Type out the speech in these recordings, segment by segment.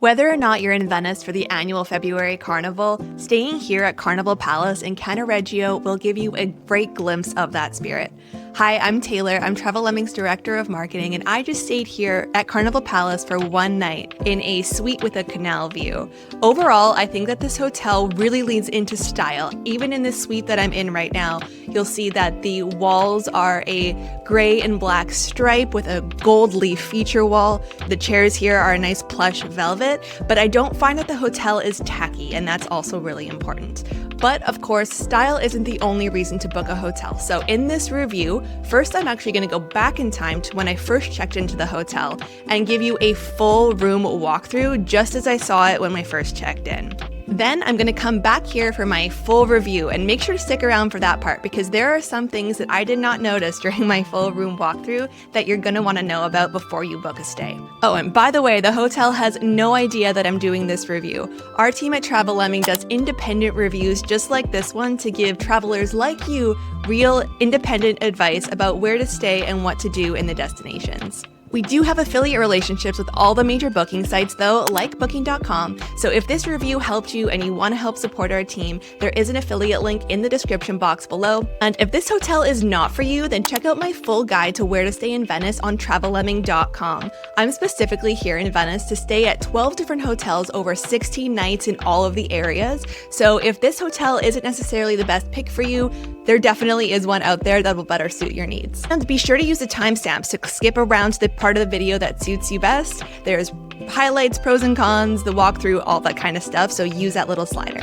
Whether or not you're in Venice for the annual February Carnival, staying here at Carnival Palace in Cannaregio will give you a great glimpse of that spirit. Hi, I'm Taylor. I'm Travel Lemming's Director of Marketing, and I just stayed here at Carnival Palace for one night in a suite with a canal view. Overall, I think that this hotel really leans into style. Even in this suite that I'm in right now, you'll see that the walls are a gray and black stripe with a gold leaf feature wall. The chairs here are a nice plush velvet, but I don't find that the hotel is tacky, and that's also really important. But of course, style isn't the only reason to book a hotel. So in this review, first I'm actually going to go back in time to when I first checked into the hotel and give you a full room walkthrough just as I saw it when I first checked in. Then I'm going to come back here for my full review, and make sure to stick around for that part because there are some things that I did not notice during my full room walkthrough that you're going to want to know about before you book a stay. Oh, and by the way, the hotel has no idea that I'm doing this review. Our team at Travel Lemming does independent reviews just like this one to give travelers like you real independent advice about where to stay and what to do in the destinations. We do have affiliate relationships with all the major booking sites though, like booking.com, so if this review helped you and you want to help support our team, there is an affiliate link in the description box below. And if this hotel is not for you, then check out my full guide to where to stay in Venice on travellemming.com. I'm specifically here in Venice to stay at 12 different hotels over 16 nights in all of the areas, so if this hotel isn't necessarily the best pick for you, there definitely is one out there that will better suit your needs. And be sure to use the timestamps to skip around to the part of the video that suits you best. There's highlights, pros and cons, the walkthrough, all that kind of stuff, so use that little slider.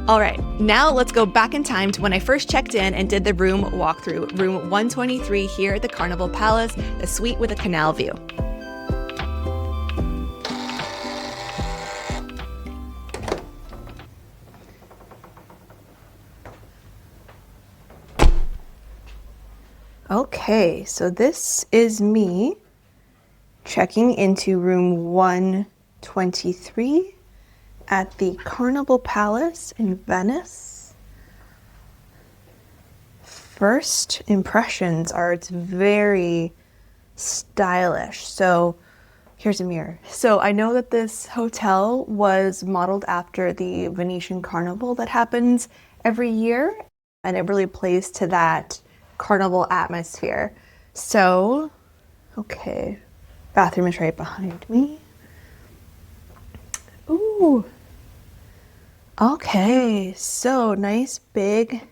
Alright, now let's go back in time to when I first checked in and did the room walkthrough. Room 123 here at the Carnival Palace, the suite with a canal view. Okay, so this is me checking into room 123 at the Carnival Palace in Venice. First impressions are it's very stylish. So here's a mirror. So I know that this hotel was modeled after the Venetian Carnival that happens every year, and it really plays to that carnival atmosphere. So, okay, bathroom is right behind me. Ooh, okay, so nice big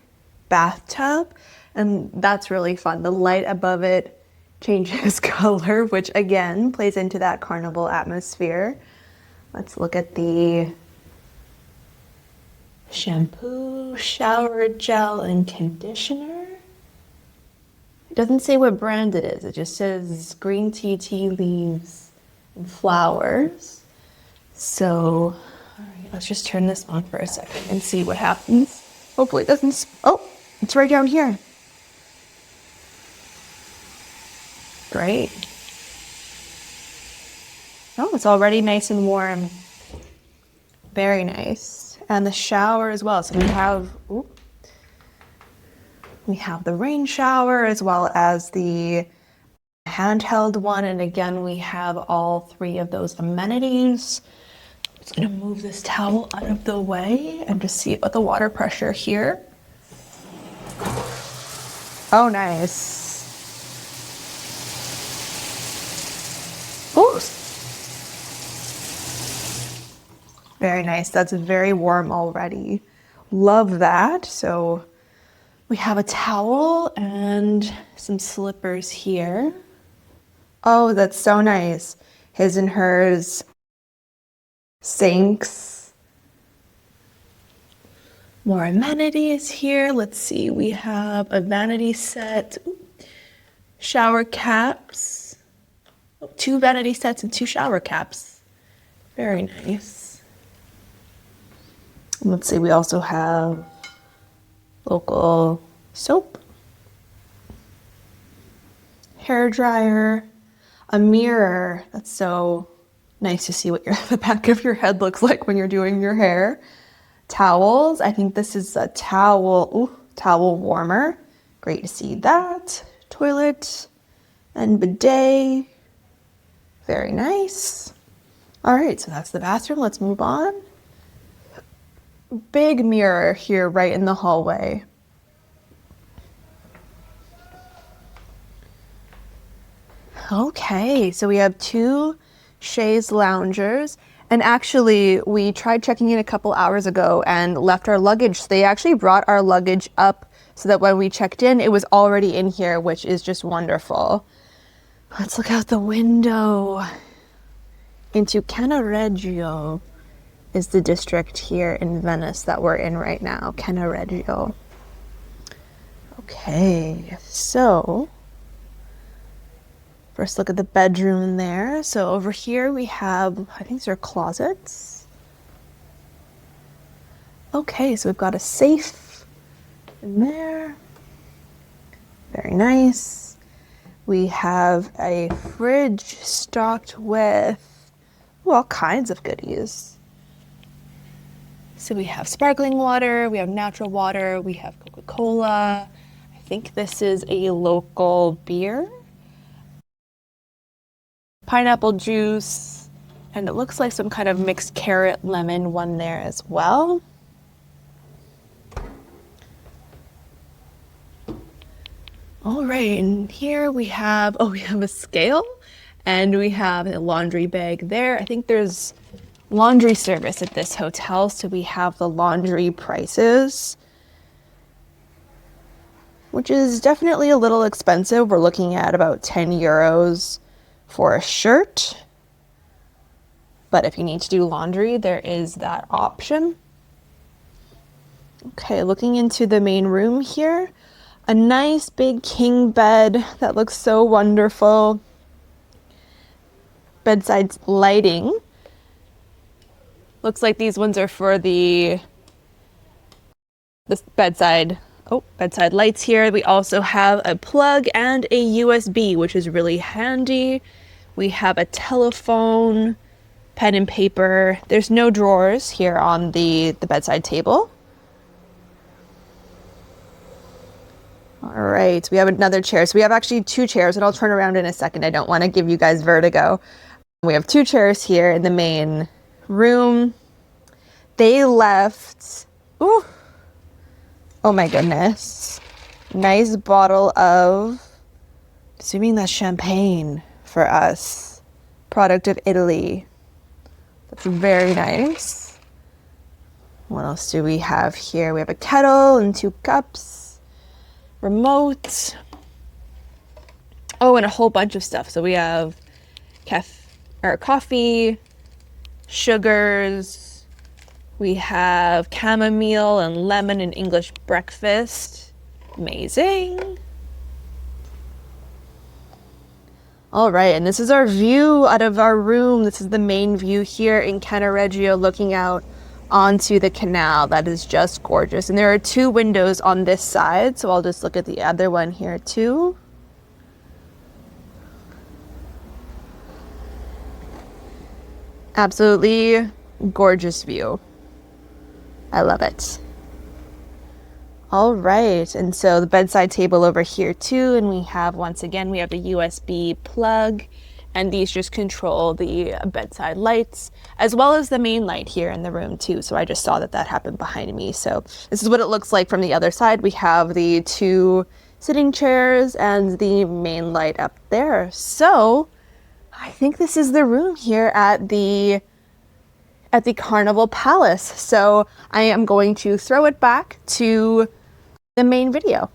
bathtub, and that's really fun. The light above it changes color, which again plays into that carnival atmosphere. Let's look at the shampoo, shower gel, and conditioner. It doesn't say what brand it is. It just says green tea, tea leaves, and flowers. So, all right, let's just turn this on for a second and see what happens. Hopefully it doesn't, oh, it's right down here. Great. Oh, it's already nice and warm. Very nice. And the shower as well. So we have, ooh, we have the rain shower as well as the handheld one. And again, we have all three of those amenities. I'm just gonna move this towel out of the way and just see about the water pressure here. Oh, nice. Ooh. Very nice. That's very warm already. Love that. So we have a towel and some slippers here. Oh, that's so nice. His and hers sinks. More amenities here. Let's see. We have a vanity set, shower caps, 2 vanity sets and 2 shower caps. Very nice. Let's see. We also have local soap, hair dryer, a mirror. That's so nice to see what the back of your head looks like when you're doing your hair. Towels. I think this is a towel warmer. Great to see that. Toilet and bidet. Very nice. All right, so that's the bathroom. Let's move on. Big mirror here right in the hallway. Okay, so we have two chaise loungers. And actually, we tried checking in a couple hours ago and left our luggage. So they actually brought our luggage up so that when we checked in, it was already in here, which is just wonderful. Let's look out the window. Into Cannaregio is the district here in Venice that we're in right now, Cannaregio. Okay, so first look at the bedroom there. So over here we have, I think these are closets. Okay, so we've got a safe in there. Very nice. We have a fridge stocked with all kinds of goodies. So we have sparkling water, we have natural water, we have Coca-Cola. I think this is a local beer. Pineapple juice, and it looks like some kind of mixed carrot lemon one there as well. All right, and here we have a scale, and we have a laundry bag there. I think there's laundry service at this hotel, so we have the laundry prices, which is definitely a little expensive. We're looking at about 10 euros for a shirt. But if you need to do laundry, there is that option. Okay, looking into the main room here, a nice big king bed that looks so wonderful. Bedside lighting. Looks like these ones are for the bedside lights here. We also have a plug and a USB, which is really handy. We have a telephone, pen and paper. There's no drawers here on the bedside table. All right, we have another chair. So we have actually two chairs, and I'll turn around in a second. I don't want to give you guys vertigo. We have two chairs here in the main room. They left, oh my goodness, nice bottle of, assuming that's champagne for us, product of Italy. That's very nice. What else do we have here? We have a kettle and 2 cups, remote. Oh, and a whole bunch of stuff. So we have coffee, sugars. We have chamomile and lemon and English breakfast. Amazing. All right, and this is our view out of our room. This is the main view here in Cannaregio, looking out onto the canal. That is just gorgeous. And there are 2 windows on this side, so I'll just look at the other one here too. Absolutely gorgeous view. I love it. All right, and so the bedside table over here too, and we have, once again, we have the USB plug, and these just control the bedside lights, as well as the main light here in the room too. So I just saw that happened behind me. So this is what it looks like from the other side. We have the 2 sitting chairs and the main light up there. So I think this is the room here at the Carnival Palace. So I am going to throw it back to the main video.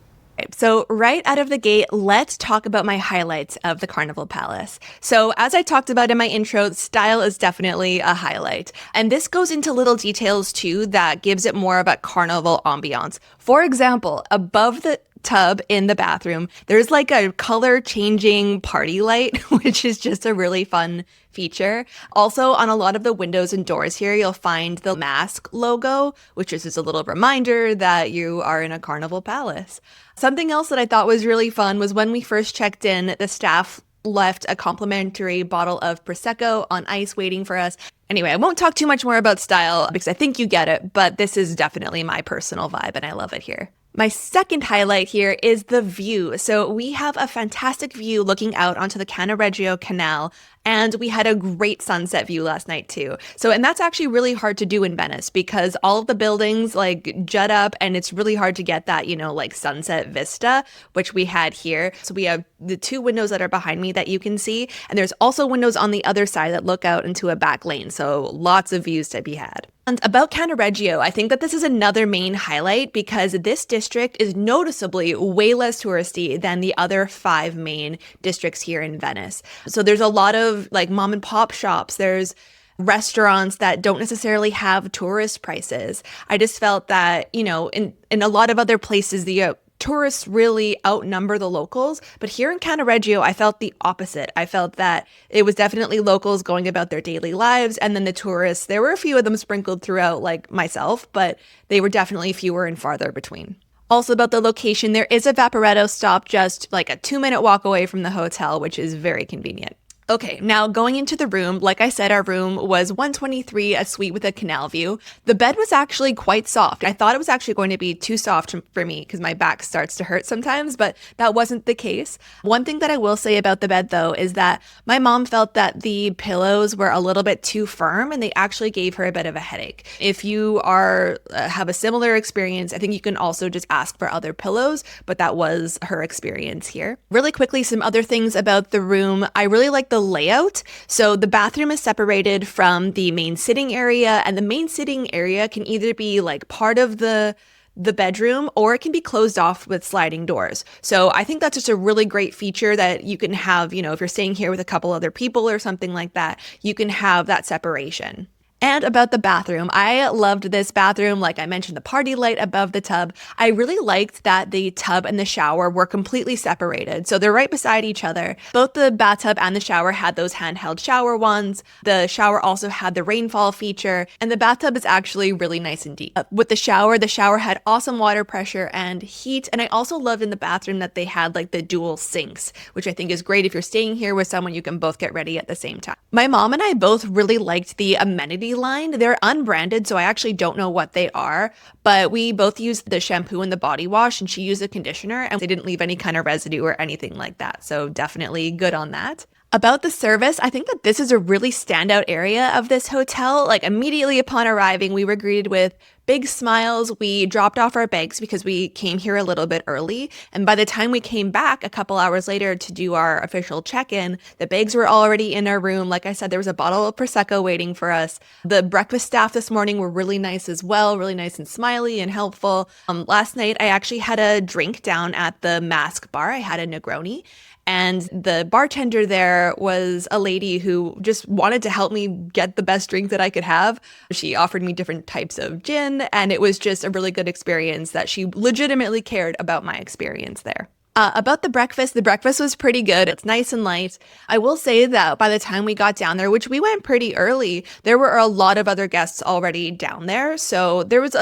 So right out of the gate, let's talk about my highlights of the Carnival Palace. So as I talked about in my intro, style is definitely a highlight. And this goes into little details too that gives it more of a carnival ambiance. For example, above the tub in the bathroom, there's like a color changing party light, which is just a really fun feature. Also, on a lot of the windows and doors here, you'll find the mask logo, which is just a little reminder that you are in a Carnival Palace. Something else that I thought was really fun was when we first checked in, the staff left a complimentary bottle of Prosecco on ice waiting for us. Anyway, I won't talk too much more about style because I think you get it, but this is definitely my personal vibe and I love it here. My second highlight here is the view. So we have a fantastic view looking out onto the Cannaregio Canal And we had a great sunset view last night too. So, and that's actually really hard to do in Venice because all of the buildings like jut up and it's really hard to get that, like sunset vista, which we had here. So we have the two windows that are behind me that you can see. And there's also windows on the other side that look out into a back lane. So lots of views to be had. And about Cannaregio, I think that this is another main highlight because this district is noticeably way less touristy than the other 5 main districts here in Venice. So there's a lot of like mom and pop shops. There's restaurants that don't necessarily have tourist prices. I just felt that, in a lot of other places, the tourists really outnumber the locals. But here in Cannaregio, I felt the opposite. I felt that it was definitely locals going about their daily lives. And then the tourists, there were a few of them sprinkled throughout, like myself, but they were definitely fewer and farther between. Also about the location, there is a Vaporetto stop just like a 2-minute walk away from the hotel, which is very convenient. Okay, now going into the room, like I said, our room was 123, a suite with a canal view. The bed was actually quite soft. I thought it was actually going to be too soft for me because my back starts to hurt sometimes, but that wasn't the case. One thing that I will say about the bed though is that my mom felt that the pillows were a little bit too firm and they actually gave her a bit of a headache. If you have a similar experience, I think you can also just ask for other pillows, but that was her experience here. Really quickly, some other things about the room. I really like the layout. So the bathroom is separated from the main sitting area, and the main sitting area can either be like part of the bedroom or it can be closed off with sliding doors. So I think that's just a really great feature that you can have, if you're staying here with a couple other people or something like that, you can have that separation. And about the bathroom, I loved this bathroom. Like I mentioned, the party light above the tub. I really liked that the tub and the shower were completely separated. So they're right beside each other. Both the bathtub and the shower had those handheld shower wands. The shower also had the rainfall feature. And the bathtub is actually really nice and deep. With the shower had awesome water pressure and heat. And I also loved in the bathroom that they had like the dual sinks, which I think is great if you're staying here with someone, you can both get ready at the same time. My mom and I both really liked the amenity line. They're unbranded, so I actually don't know what they are, but we both used the shampoo and the body wash and she used a conditioner and they didn't leave any kind of residue or anything like that. So definitely good on that. About the service, I think that this is a really standout area of this hotel. Like immediately upon arriving, we were greeted with big smiles. We dropped off our bags because we came here a little bit early. And by the time we came back a couple hours later to do our official check-in, the bags were already in our room. Like I said, there was a bottle of Prosecco waiting for us. The breakfast staff this morning were really nice as well, really nice and smiley and helpful. Last night, I actually had a drink down at the Mask Bar. I had a Negroni. And the bartender there was a lady who just wanted to help me get the best drink that I could have. She offered me different types of gin, and it was just a really good experience that she legitimately cared about my experience there. About the breakfast was pretty good. It's nice and light. I will say that by the time we got down there, which we went pretty early, there were a lot of other guests already down there. So there was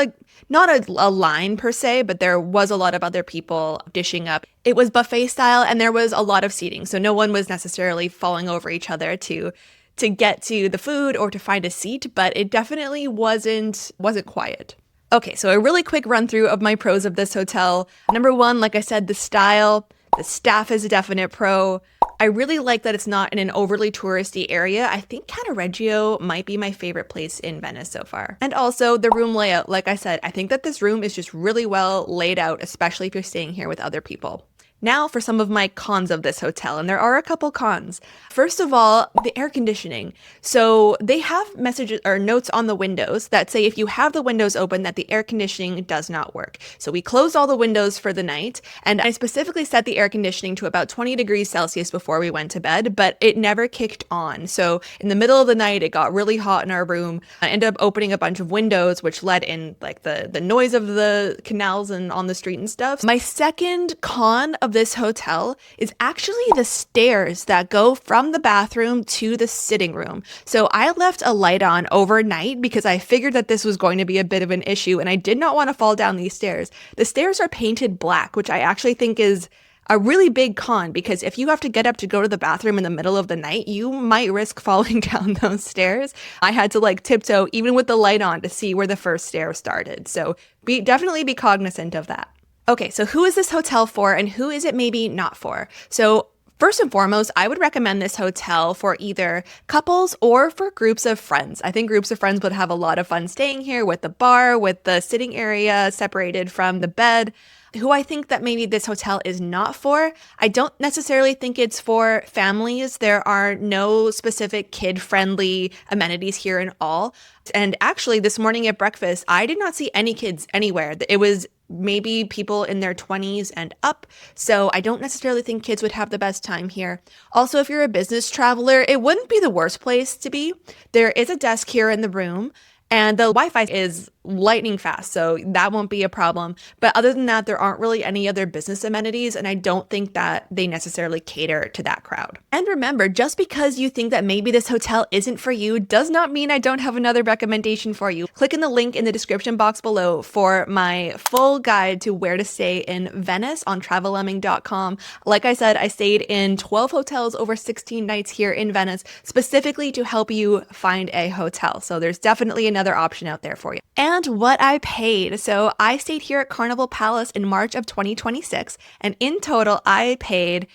not a line per se, but there was a lot of other people dishing up. It was buffet style and there was a lot of seating. So no one was necessarily falling over each other to get to the food or to find a seat, but it definitely wasn't quiet. Okay, so a really quick run through of my pros of this hotel. Number one, like I said, the style. The staff is a definite pro. I really like that it's not in an overly touristy area. I think Cannaregio might be my favorite place in Venice so far. And also the room layout. Like I said, I think that this room is just really well laid out, especially if you're staying here with other people. Now for some of my cons of this hotel, and there are a couple cons. First of all, the air conditioning. So they have messages or notes on the windows that say if you have the windows open that the air conditioning does not work. So we closed all the windows for the night, and I specifically set the air conditioning to about 20 degrees Celsius before we went to bed, but it never kicked on. So in the middle of the night, it got really hot in our room. I ended up opening a bunch of windows, which let in like the noise of the canals and on the street and stuff. My second con of this hotel is actually the stairs that go from the bathroom to the sitting room. So I left a light on overnight because I figured that this was going to be a bit of an issue and I did not want to fall down these stairs. The stairs are painted black, which I actually think is a really big con because if you have to get up to go to the bathroom in the middle of the night, you might risk falling down those stairs. I had to tiptoe even with the light on to see where the first stair started. So definitely be cognizant of that. Okay, so who is this hotel for and who is it maybe not for? So First and foremost, I would recommend this hotel for either couples or for groups of friends. I think groups of friends would have a lot of fun staying here with the bar, with the sitting area separated from the bed. Who I think that maybe this hotel is not for. I don't necessarily think it's for families. There are no specific kid-friendly amenities here at all. And actually, this morning at breakfast, I did not see any kids anywhere. It was maybe people in their 20s and up. So I don't necessarily think kids would have the best time here. Also, if you're a business traveler, it wouldn't be the worst place to be. There is a desk here in the room. And the Wi-Fi is lightning fast, so that won't be a problem. But other than that, there aren't really any other business amenities, and I don't think that they necessarily cater to that crowd. And remember, just because you think that maybe this hotel isn't for you does not mean I don't have another recommendation for you. Click in the link in the description box below for my full guide to where to stay in Venice on travellemming.com. Like I said, I stayed in 12 hotels over 16 nights here in Venice, specifically to help you find a hotel. So there's definitely another option out there for you. And what I paid. So I stayed here at Carnival Palace in March of 2026, and in total I paid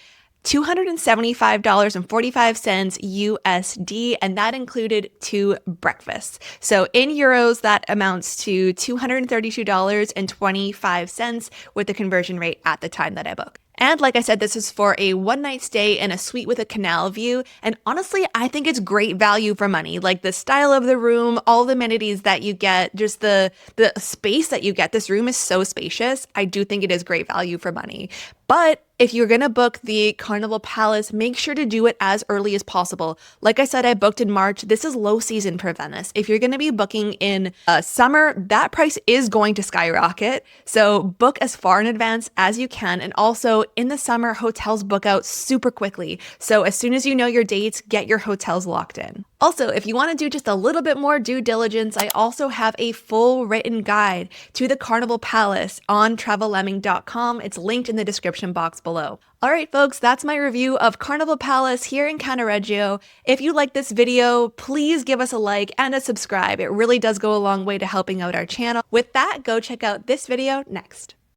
$275.45 USD, and that included 2 breakfasts. So in euros, that amounts to $232.25 with the conversion rate at the time that I booked. And like I said, this is for a one-night stay in a suite with a canal view. And honestly, I think it's great value for money. Like the style of the room, all the amenities that you get, just the space that you get. This room is so spacious. I do think it is great value for money. But if you're going to book the Carnival Palace, make sure to do it as early as possible. Like I said, I booked in March. This is low season for Venice. If you're going to be booking in summer, that price is going to skyrocket. So book as far in advance as you can. And also in the summer, hotels book out super quickly. So as soon as you know your dates, get your hotels locked in. Also, if you want to do just a little bit more due diligence, I also have a full written guide to the Carnival Palace on travellemming.com. It's linked in the description box below. All right, folks, that's my review of Carnival Palace here in Cannaregio. If you like this video, please give us a like and a subscribe. It really does go a long way to helping out our channel. With that, go check out this video next.